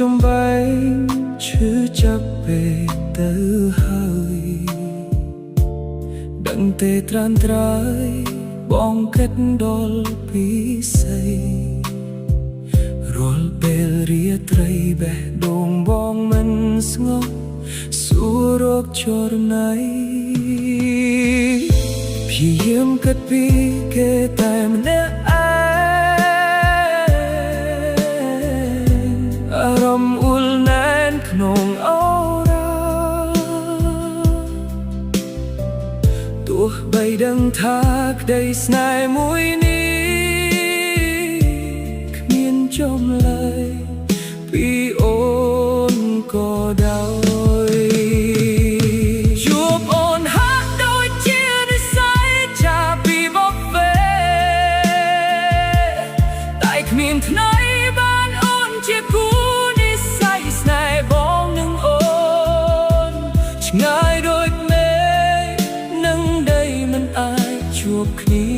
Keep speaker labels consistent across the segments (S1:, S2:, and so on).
S1: ចំបែងឈឺចាប់ពេកទៅហើយដឹងទេត្រានត្រើយបងគិតដល់ពីស្អីរាល់ពេលរាត្រីបេះដូងបងមិនស្ងប់សួររកចរណៃព្យាយាមគិតពីគេតែម្នាក់ឯងអារម្មណ៍អួលណែនក្នុងអូរ៉ាទោះបីដឹងថាក្តីស្នេហ៍មួយនេះគ្មានចម្លើយពីអូនក៏ដោយជួបអូនហាក់ដូចជានិស្ស័យចាពីបបវេតែគ្មានថ្នៃបានអូនជាគូនិស្ស័យស្នេហ៍បងនឹងអូនឆ្ងាយដូចមេនឹងដីមិនអាចជួបគ្នា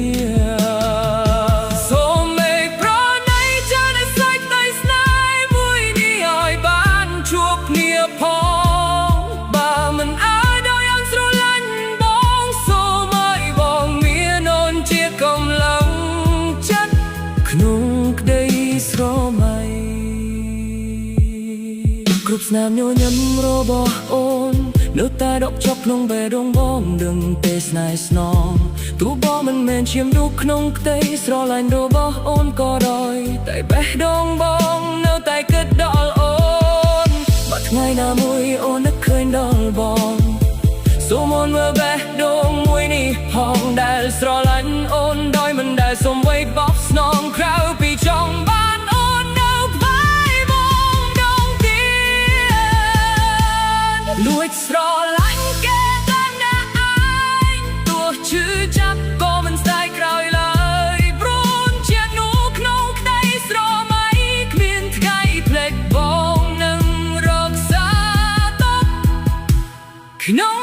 S1: គ្រប់ស្នាមញញឹមរបស់អូននៅតែដកជាប់ក្នុងបេះដូងបងដឹងទេស្នេហ៍ស្នងទោះបងមិនមែនឈាមនោះក្នុងក្តីស្រឡាញ់របស់អូនក៏ដោយតែបេះដូងបងនៅតែគិតដល់អូនបើថ្ងៃណាមួយអូននឹកឃើញដល់បងសូមអូនមើលបេះដូងមួយនេះផងដែលស្រឡាញ់អូនដោយមិនដែលសូមអ្វីបោះស្នងក្រៅពីចង់បានអូននៅក្បែរបងដងទៀតលួចស្រឡាញ់គេតែណាឯងទោះឈឺចាប់ក៏មិនស្ដាយក្រោយឡើយព្រោះជានោះក្នុងក្តីស្រមៃគ្មានថ្ងៃភ្លេចបងនឹងរកសាទុកក្នុង